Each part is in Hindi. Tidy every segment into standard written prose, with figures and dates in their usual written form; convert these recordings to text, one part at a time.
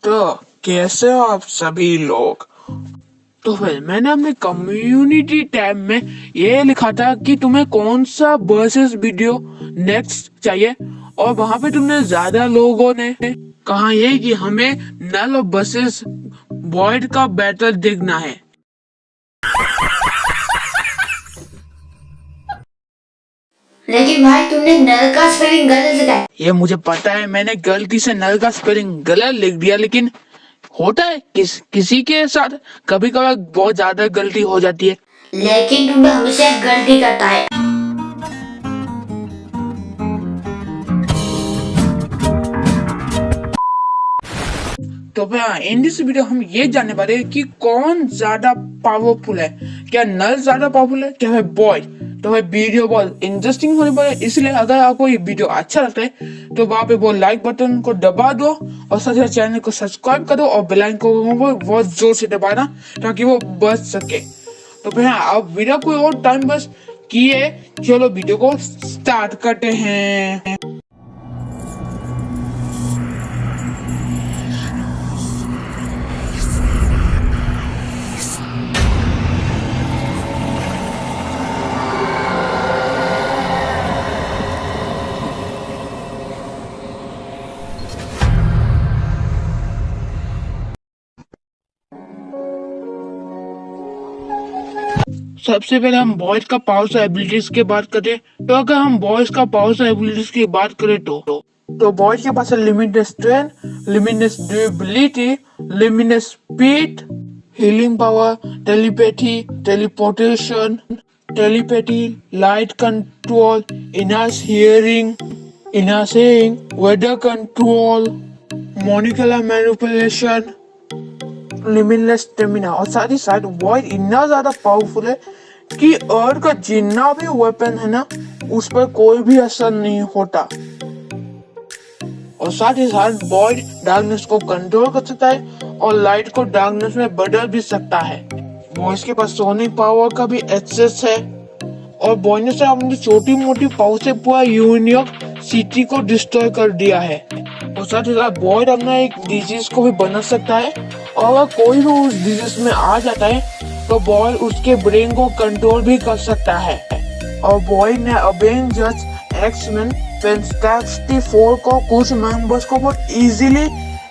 तो कैसे हो आप सभी लोग। तो फिर मैंने अपने कम्युनिटी टैब में ये लिखा था कि तुम्हें कौन सा वर्सेस वीडियो नेक्स्ट चाहिए, और वहां पे तुमने ज्यादा लोगों ने कहा ये कि हमें नल और वर्सेस वॉइड का बैटल देखना है। लेकिन भाई तुमने नल का स्पेलिंग गलत लिखा है। ये मुझे पता है, मैंने गलती से नल का स्पेलिंग गलत लिख दिया, लेकिन होता है किसी के साथ कभी कभार बहुत ज्यादा गलती हो जाती है। लेकिन तुम हमेशा गलती करता है। तो इन दिस वीडियो हम ये जानने वाले हैं कि कौन ज्यादा पावरफुल है, क्या नल ज्यादा पावरफुल है क्या है बॉय। तो वीडियो बहुत इंटरेस्टिंग होने वाला है, इसलिए अगर आपको ये वीडियो अच्छा लगता है तो वहाँ पे वो लाइक बटन को दबा दो और साथ ही चैनल को सब्सक्राइब करो और बेल आइकन को बहुत जोर से दबाना ताकि वो बच सके। तो फिर आप वीडियो कोई और टाइम बस किए, चलो वीडियो को स्टार्ट करते हैं। सबसे पहले हम बॉयज का पावर्स और एबिलिटीज की बात करें, तो अगर हम बॉयज का पावर्स और एबिलिटीज की बात करें तो बॉयज के पास है limited strength, limited durability, limited speed, healing power, telepathy, teleportation, telepathy, light control, enhance hearing, enhance seeing, weather control, molecular manipulation, limitless stamina. और साथ ही साथ वॉइड इतना ज्यादा पावरफुल है कि अर्थ का जितना भी वेपन है ना उस पर कोई भी असर नहीं होता। और साथ ही साथ वॉइड डार्कनेस को कंट्रोल कर सकता है और लाइट को डार्कनेस में बदल भी सकता है। वॉइस के पास सोनिक पावर का भी एक्सेस है और वॉइड ने अपनी छोटी मोटी पावर से पूरा यूनियन सिटी को डिस्ट्रॉय कर दिया है। और साथ ही साथ वॉइड अपना एक डिजीज को भी बना सकता है और अगर कोई भी उस डिजीज में आ जाता है तो वॉइड उसके ब्रेन को कंट्रोल भी कर सकता है। और वॉइड ने अवेंजर्स, एक्स-मैन, फैंटास्टिक फोर को कुछ मेंबर्स को बहुत इजीली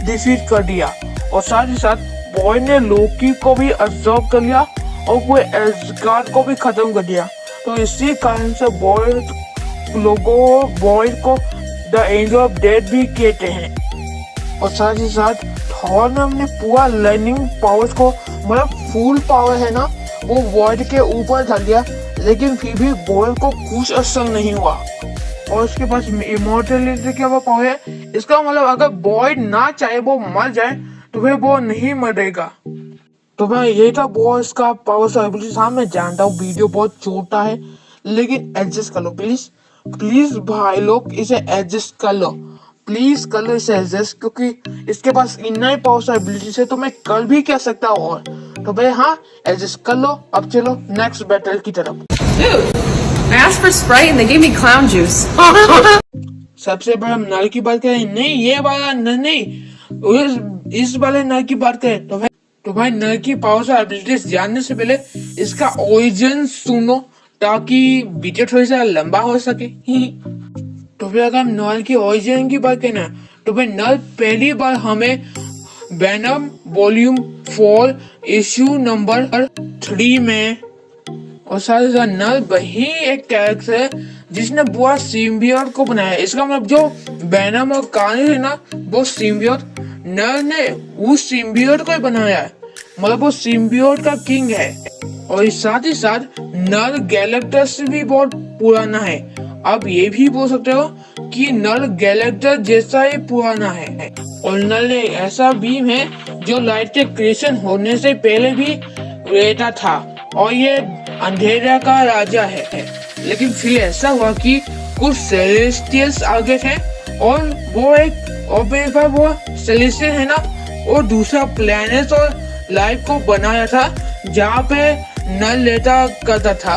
डिफीट कर दिया। और साथ ही साथ वॉइड ने लोकी को भी अब्सॉर्ब कर लिया और वो एस्गार्ड को भी खत्म कर दिया। तो इसी कारण से वॉइड लोगों वॉइड को द एंजल ऑफ डेथ भी कहते हैं। और साथ ही साथ थॉर ने अपने पूरा लर्निंग पावर्स को मतलब फुल पावर है ना वो वॉइड के ऊपर डाल दिया, लेकिन फिर भी वॉइड को कुछ असर नहीं हुआ। और उसके पास इमॉर्टैलिटी का पावर है, इसका मतलब अगर वॉइड ना चाहे वो मर जाए तो फिर वो नहीं मरेगा। तो भाई ये था बॉस का पावर्स और एबिलिटीज। हाँ मैं जानता हूँ वीडियो बहुत छोटा है, लेकिन एडजस्ट कर लो प्लीज प्लीज भाई लोग, इसे एडजस्ट कर लो प्लीज, कर लो इसे एडजस्ट, क्योंकि इसके पास इतना ही पावर्स और एबिलिटीज है तो मैं कर भी क्या सकता हूँ। और तो भाई हाँ एडजस्ट कर लो। अब चलो नेक्स्ट बैटल की तरफ। I asked for Sprite and they gave me clown juice. सबसे बड़ा नल की बात करें, नहीं ये वाला नहीं, इस वाले नल की बात करें तो भाई नल की पावर्स और एबिलिटीज जानने से पहले इसका ओरिजिन सुनो ताकि वीडियो थोड़ी सा लंबा हो सके। तो फिर अगर हम नल की ओरिजिन की बात करें तो भाई नल पहली बार हमें वेनम वॉल्यूम 4 इश्यू नंबर 3 में, और साथ ही साथ नल वही एक कैरेक्टर है जिसने पूरा सिम्बियोट को बनाया। इसका मतलब जो वेनम और कार्नेज है ना वो सिम्बियोट, नल ने उस सिम्बियोट को ही बनाया है, मतलब वो सिम्बियोट का किंग है। और साथ ही साथ नल गैलेक्टस से भी बहुत पुराना है। आप ये भी बोल सकते हो कि नल गैलेक्टर जैसा ही पुराना है। और नल एक ऐसा बीम है जो लाइट के क्रिएशन होने से पहले भी रहता था और ये अंधेरा का राजा है। लेकिन फिर ऐसा हुआ कि कुछ सेलेस्टियल्स आ गए थे और वो एक बार वो सेलेस्टियल है ना वो दूसरा प्लेनेट और लाइफ को बनाया था जहाँ पे नल लेता करता था।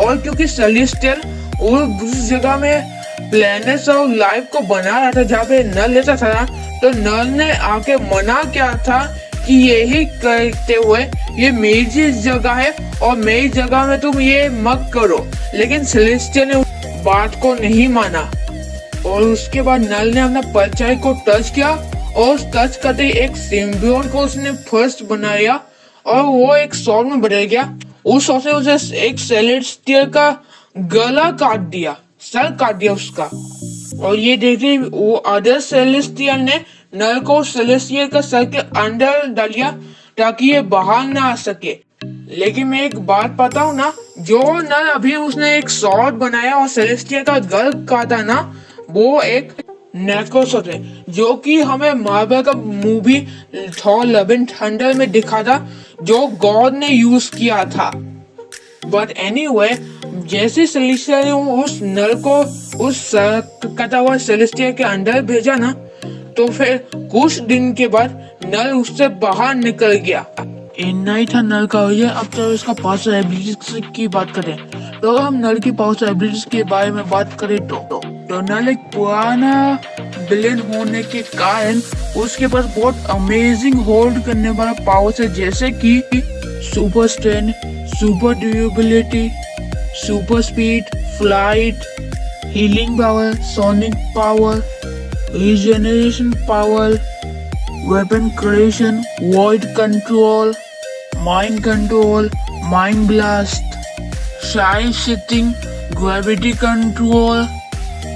और क्योंकि सेलेस्टियल उस जगह में प्लैनेट्स और लाइफ को बना रहा था जहाँ पे नल लेता था, तो नल ने आके मना किया था कि यही करते हुए ये मेरी जगह है और मेरी जगह में तुम ये मत करो। लेकिन सेलेस्टियल ने उस बात को नहीं माना और उसके बाद नल ने अपना परछाई को टच किया और उस टच करते ही एक सिम्बियोट को उसने फर्स्ट बनाया और वो एक सॉर्ड में बदल गया। उस सॉर्ड से उसे एक सेलेस्टियल का गला काट दिया, सर काट दिया उसका। और ये देखते वो अदर सेलेस्टियल ने नल को सेलेस्टियल का सर के अंदर डालिया ताकि ये बाहर ना आ सके। लेकिन मैं एक बात बताऊं ना, जो नल अभी उसने एक सॉर्ड बनाया और सेलेस्टियल का गल काटा ना, वो एक नेक्रोसॉर्ड है जो कि हमें मार्वल का movie Thor love and thunder में दिखा था, जो गॉड ने यूज किया था। बट एनीवे, जैसे सेलेस्टियल ने उस नल को उस कटा हुआ सेलेस्टियल के अंदर भेजा ना, तो फिर कुछ दिन के बाद नल उससे बाहर निकल गया। इतना ही था नल का ये। अब चलो इसका पावर एबिलिटीज की बात करें। तो अगर हम नल की पावर एबिलिटीज के बारे में बात करें तो नल एक पुराना विलेन होने के कारण उसके पास बहुत अमेजिंग होल्ड करने वाला पावर है, जैसे कि super strength, super durability, super speed, flight, healing power, sonic power, regeneration power, weapon creation, void control, mind control, mind blast, shape shifting, gravity control,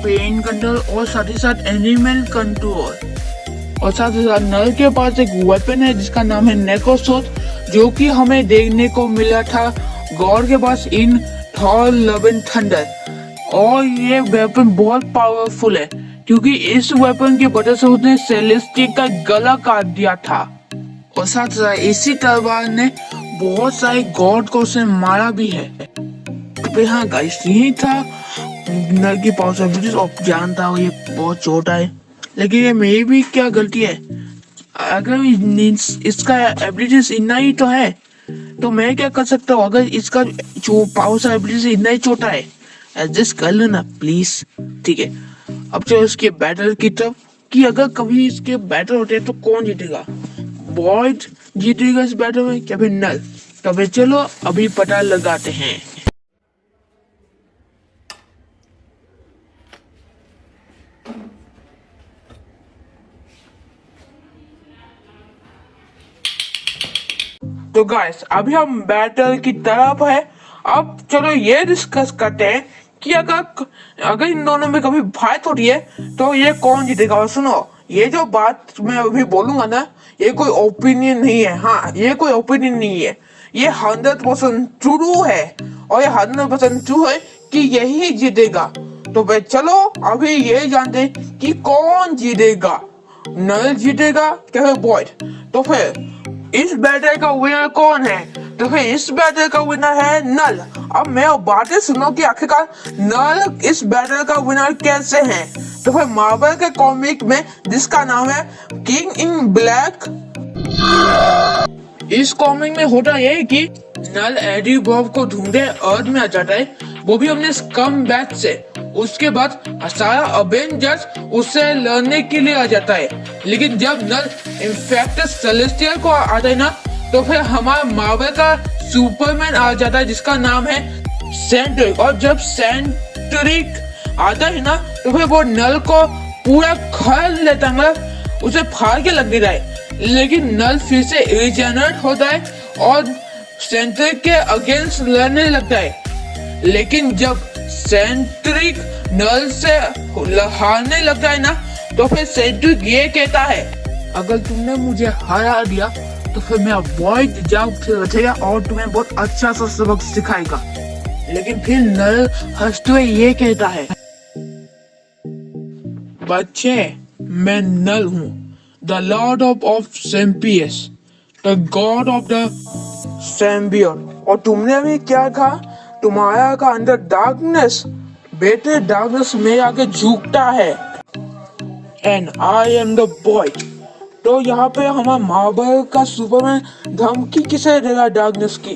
pain control और साथ ही साथ एनिमल कंट्रोल। और साथ ही साथ नल के पास एक वेपन है जिसका नाम है नेक्रोसॉर्ड, जो कि हमें देखने को मिला था गॉड के पास इन थॉर लव एंड थंडर। और ये वेपन बहुत पावरफुल है क्योंकि इस वेपन की वजह से उसने सेलेस्टियल का गला काट दिया था। और साथ ही साथ इसी तलवार ने बहुत सारे गॉड को उसे मारा भी है। तो हाँ गाइस, यही था नल की पावर एबिलिटीज। और जानता हूँ ये बहुत छोटा है, लेकिन ये मेरी भी क्या गलती है। अगर इसका एबिलिटीज इतना ही तो है तो मैं क्या कर सकता हूँ। अगर इसका जो पावर एबिलिटीज इतना ही छोटा है, एडजस्ट कर लो ना प्लीज, ठीक है। अब चलो इसके बैटल की तरफ, कि अगर कभी इसके बैटल होते हैं तो कौन जीतेगा, वॉइड जीतेगा इस बैटल में क्या फिर नल? तो फिर चलो अभी पता लगाते हैं। तो गाइस, अभी हम बैटल की तरफ है। अब चलो ये डिस्कस करते हैं कि अगर इन दोनों में कभी फाइट होती है तो ये कौन जीतेगा। और सुनो, ये जो बात मैं अभी बोलूंगा ना, ये कोई ओपिनियन नहीं है। हाँ, ये कोई ओपिनियन नहीं है, ये 100% ट्रू है। और ये 100% ट्रू है कि यही जीतेगा। तो भाई चलो अभी ये जानते हैं कि कौन जीतेगा, नल जीतेगा क्या फिर बॉयड। तो फिर इस बैटल का विनर कौन है? तो फिर इस बैटल का विनर है नल। अब मैं बातें सुनो कि आखिरकार नल इस बैटल का विनर कैसे है। तो फिर मार्वल के कॉमिक में जिसका नाम है किंग इन ब्लैक, इस कॉमिक में होता यह है कि नल एडी बॉब को ढूंढे अर्थ में आ जाता है, वो भी अपने स्कम बैच से। उसके बाद सारा अवेंजर्स उससे लड़ने के लिए आ जाता है। लेकिन जब नल इन्फेक्टेड सेलेस्टियल को आता है ना, तो फिर हमारा मार्वल का सुपरमैन आ जाता है जिसका नाम है सेंट्रिक। और जब सेंट्रिक आता है ना, तो फिर वो नल को पूरा खा लेता है, मतलब उसे फाड़ के लग देता है। लेकिन नल फिर से रिजेनरेट होता है और सेंट्रिक के अगेंस्ट लड़ने लगता है। लेकिन जब सेंट्रिक नल से हारने लगता है ना, तो फिर सेंट्रिक ये कहता है, अगर तुमने मुझे हरा दिया तो फिर मैं वॉइड जाऊं रखेगा और तुम्हें बहुत अच्छा सा सबक सिखाएगा। लेकिन फिर नल हंसते हुए ये कहता है, बच्चे मैं नल हूँ, the lord of symbiotes, the god of the symbiote. और तुमने भी क्या कहा, तुम्हारा का अंदर डार्कनेस, बेटे डार्कनेस में आके झुकता है। And I am the boy. तो यहाँ पे हमारा मार्वल का सुपरमैन धमकी किसे देगा डार्कनेस की?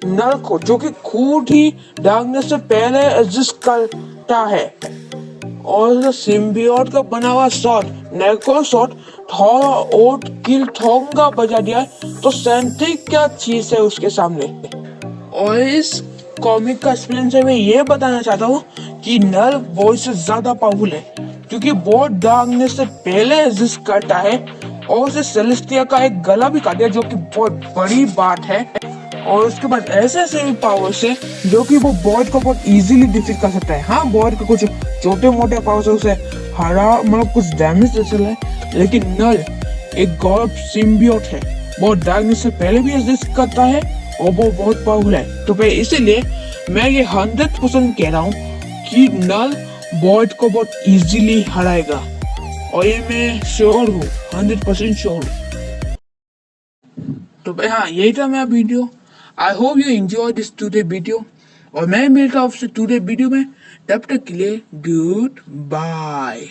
नल को, जो कि खुद ही डार्कनेस से पहले एग्जिस्ट करता है। और सिम्बियोट का बना हुआ शॉट नेको शॉट थॉर और किल थोंगा बजा दिया है, तो सेंट्री क्या चीज है उसके सामने। और इस कॉमिक का एक्सपीरियंस से मैं ये बताना चाहता हूँ कि नल वॉइस से ज्यादा पावरफुल है, क्योंकि वो डार्कनेस से पहले एग्जिस्ट करता है और उसे सेलेस्टिया का एक गला भी काट दिया, जो कि बहुत बड़ी बात है। और उसके बाद ऐसे ऐसे भी पावर्स है जो कि वो बॉयड को बहुत इजीली डिफीट कर सकता है। हाँ, बॉयड के कुछ छोटे मोटे पावर्स है, उसे हरा मतलब कुछ डैमेज दे सकता है, लेकिन नल एक गॉड सिम्बियोट है, वो डार्कनेस से पहले भी एग्जिस्ट करता है और वो बहुत पावरफुल है। तो फिर इसीलिए मैं ये 100% कह रहा हूँ कि नल बॉयड को बहुत इजीली हराएगा, और ये मैं श्योर हूँ, 100% श्योर हूँ। तो भाई हाँ, यही था मेरा video. I hope you enjoy this today video, और मैं मिलता हूँ आपसे टुडे वीडियो में। तब तक के लिए गुड बाय।